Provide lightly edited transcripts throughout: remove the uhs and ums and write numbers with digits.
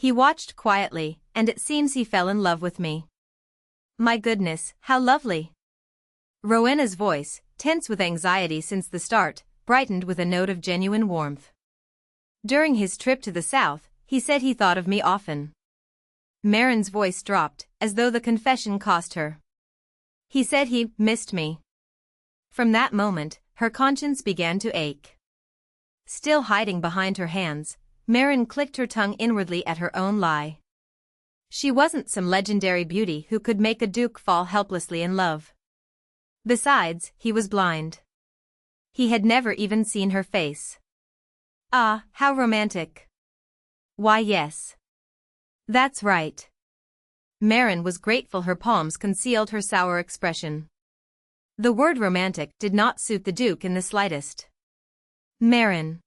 He watched quietly, and it seems he fell in love with me. My goodness, how lovely. Roenna's voice, tense with anxiety since the start, brightened with a note of genuine warmth. During his trip to the south, he said he thought of me often. Marin's voice dropped, as though the confession cost her. He said he missed me. From that moment, her conscience began to ache. Still hiding behind her hands, Marin clicked her tongue inwardly at her own lie. She wasn't some legendary beauty who could make a duke fall helplessly in love. Besides, he was blind. He had never even seen her face. Ah, how romantic. Why yes. That's right. Marin was grateful her palms concealed her sour expression. The word romantic did not suit the Duke in the slightest. Marin.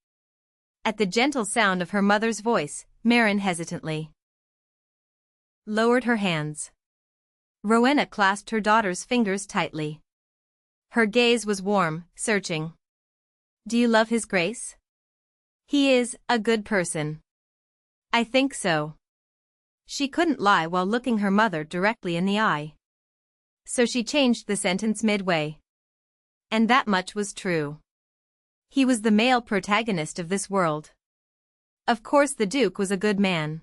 At the gentle sound of her mother's voice, Marin hesitantly lowered her hands. Roenna clasped her daughter's fingers tightly. Her gaze was warm, searching. Do you love His Grace? He is a good person. I think so. She couldn't lie while looking her mother directly in the eye. So she changed the sentence midway. And that much was true. He was the male protagonist of this world. Of course the Duke was a good man.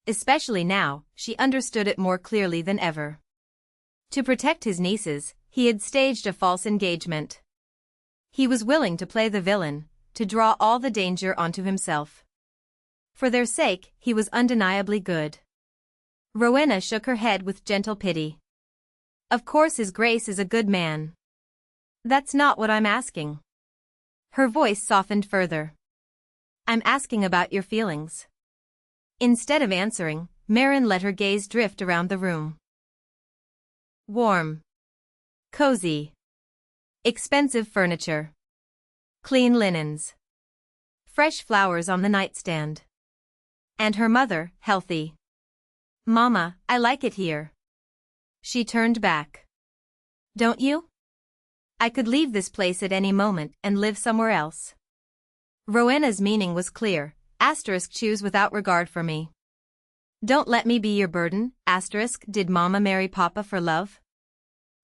Especially now, she understood it more clearly than ever. To protect his nieces, he had staged a false engagement. He was willing to play the villain, to draw all the danger onto himself. For their sake, he was undeniably good. Roenna shook her head with gentle pity. Of course His Grace is a good man. That's not what I'm asking. Her voice softened further. I'm asking about your feelings. Instead of answering, Marin let her gaze drift around the room. Warm. Cozy. Expensive furniture. Clean linens. Fresh flowers on the nightstand. And her mother, healthy. Mama, I like it here. She turned back. Don't you? I could leave this place at any moment and live somewhere else. Roenna's meaning was clear. Choose without regard for me. Don't let me be your burden. Did Mama marry Papa for love?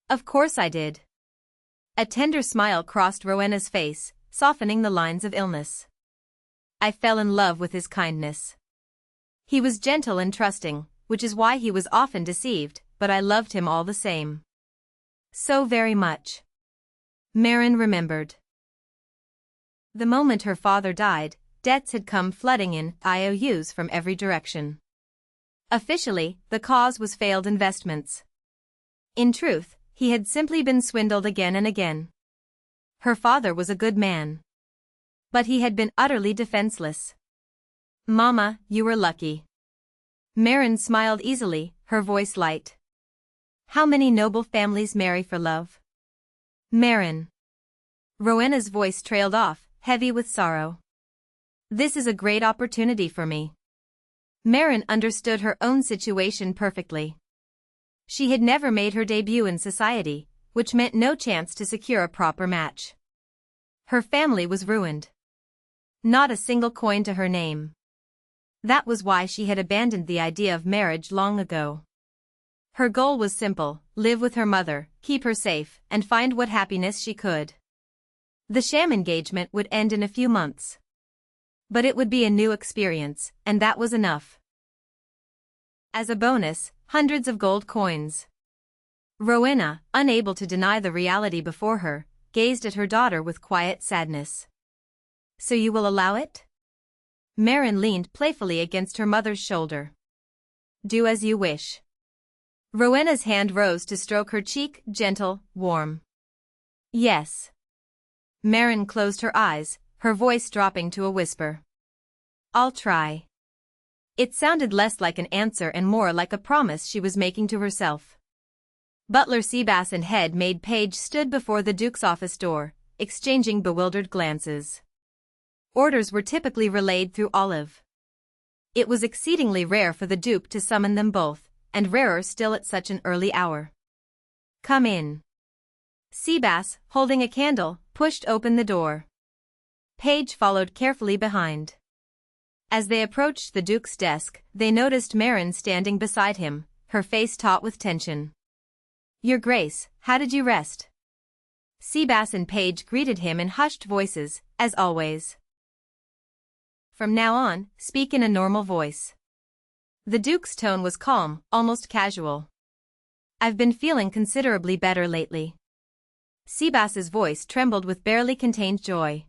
Of course I did. A tender smile crossed Roenna's face, softening the lines of illness. I fell in love with his kindness. He was gentle and trusting, which is why he was often deceived, but I loved him all the same. So very much. Marin remembered. The moment her father died, debts had come flooding in, IOUs from every direction. Officially, the cause was failed investments. In truth, he had simply been swindled again and again. Her father was a good man. But he had been utterly defenseless. Mama, you were lucky. Marin smiled easily, her voice light. How many noble families marry for love? Marin. Roenna's voice trailed off, heavy with sorrow. This is a great opportunity for me. Marin understood her own situation perfectly. She had never made her debut in society, which meant no chance to secure a proper match. Her family was ruined. Not a single coin to her name. That was why she had abandoned the idea of marriage long ago. Her goal was simple: live with her mother, keep her safe, and find what happiness she could. The sham engagement would end in a few months. But it would be a new experience, and that was enough. As a bonus, hundreds of gold coins. Roenna, unable to deny the reality before her, gazed at her daughter with quiet sadness. So you will allow it? Marin leaned playfully against her mother's shoulder. Do as you wish. Roenna's hand rose to stroke her cheek, gentle, warm. Yes. Marin closed her eyes, her voice dropping to a whisper. I'll try. It sounded less like an answer and more like a promise she was making to herself. Butler Seabass and head maid Page stood before the Duke's office door, exchanging bewildered glances. Orders were typically relayed through Olive. It was exceedingly rare for the Duke to summon them both, and rarer still at such an early hour. Come in. Seabass, holding a candle, pushed open the door. Page followed carefully behind. As they approached the Duke's desk, they noticed Marin standing beside him, her face taut with tension. "Your Grace, how did you rest?" Seabass and Page greeted him in hushed voices, as always. "From now on, speak in a normal voice." The Duke's tone was calm, almost casual. "I've been feeling considerably better lately." Seabass's voice trembled with barely contained joy.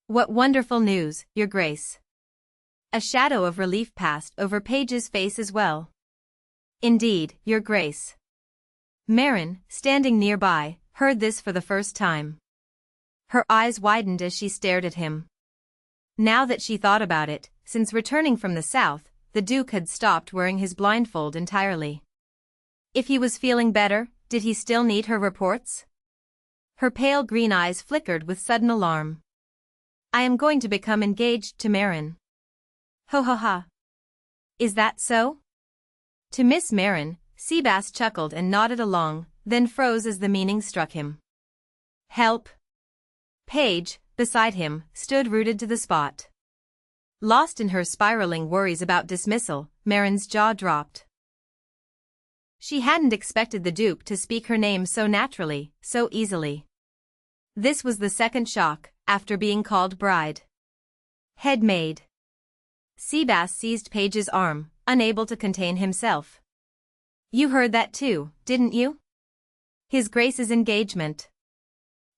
"What wonderful news, Your Grace." A shadow of relief passed over Page's face as well. "Indeed, Your Grace." Marin, standing nearby, heard this for the first time. Her eyes widened as she stared at him. Now that she thought about it, since returning from the south, the Duke had stopped wearing his blindfold entirely. If he was feeling better, did he still need her reports? Her pale green eyes flickered with sudden alarm. "I am going to become engaged to Marin." "Ho ho ha. Is that so?" To Miss Marin, Seabass chuckled and nodded along, then froze as the meaning struck him. "Help." Page, beside him, stood rooted to the spot. Lost in her spiraling worries about dismissal, Marin's jaw dropped. She hadn't expected the Duke to speak her name so naturally, so easily. This was the second shock, after being called bride. Head maid. Seabass seized Page's arm, unable to contain himself. "You heard that too, didn't you? His Grace's engagement."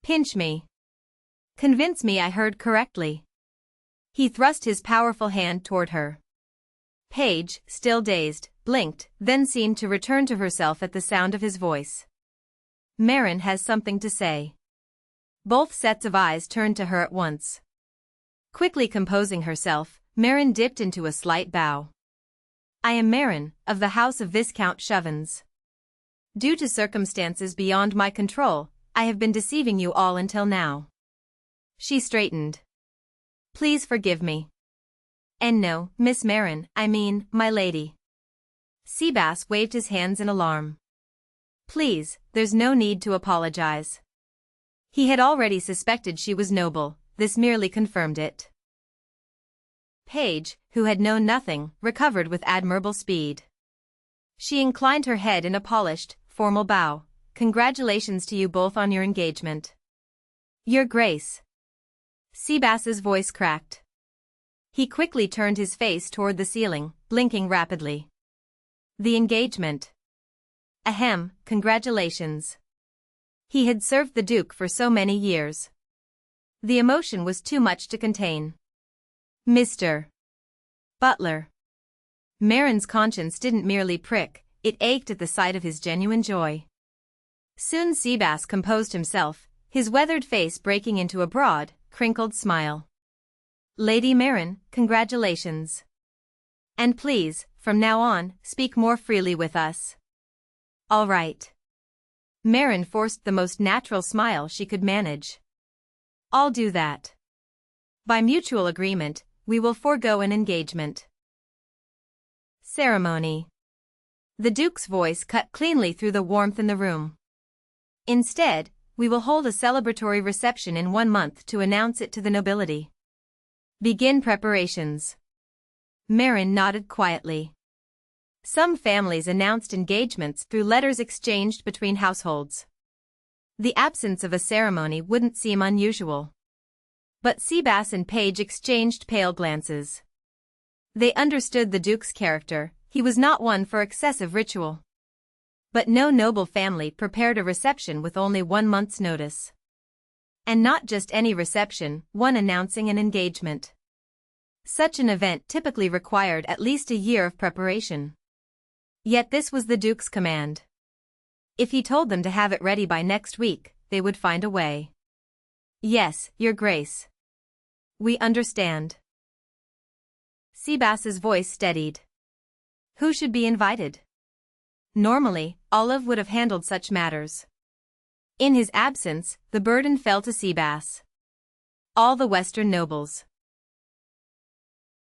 "Pinch me. Convince me I heard correctly." He thrust his powerful hand toward her. Page, still dazed, blinked, then seemed to return to herself at the sound of his voice. "Marin has something to say." Both sets of eyes turned to her at once. Quickly composing herself, Marin dipped into a slight bow. "I am Marin, of the House of Viscount Chauvins. Due to circumstances beyond my control, I have been deceiving you all until now." She straightened. "Please forgive me. And no, Miss Marin, I mean, my lady." Seabass waved his hands in alarm. "Please, there's no need to apologize." He had already suspected she was noble, this merely confirmed it. Page, who had known nothing, recovered with admirable speed. She inclined her head in a polished, formal bow. "Congratulations to you both on your engagement." "Your Grace." Seabass's voice cracked. He quickly turned his face toward the ceiling, blinking rapidly. "The engagement. Ahem, congratulations." He had served the Duke for so many years. The emotion was too much to contain. "Mr. Butler." Marin's conscience didn't merely prick, it ached at the sight of his genuine joy. Soon Seabass composed himself, his weathered face breaking into a broad, crinkled smile. "Lady Marin, congratulations. And please, from now on, speak more freely with us." "All right." Marin forced the most natural smile she could manage. "I'll do that. By mutual agreement, we will forego an engagement." Ceremony. The Duke's voice cut cleanly through the warmth in the room. "Instead, we will hold a celebratory reception in 1 month to announce it to the nobility. Begin preparations." Marin nodded quietly. Some families announced engagements through letters exchanged between households. The absence of a ceremony wouldn't seem unusual. But Seabass and Page exchanged pale glances. They understood the Duke's character, he was not one for excessive ritual. But no noble family prepared a reception with only 1 month's notice. And not just any reception, one announcing an engagement. Such an event typically required at least a year of preparation. Yet this was the Duke's command. If he told them to have it ready by next week, they would find a way. "Yes, Your Grace. We understand." Seabass's voice steadied. Who should be invited? Normally, Olive would have handled such matters. In his absence, the burden fell to Seabass. All the Western nobles.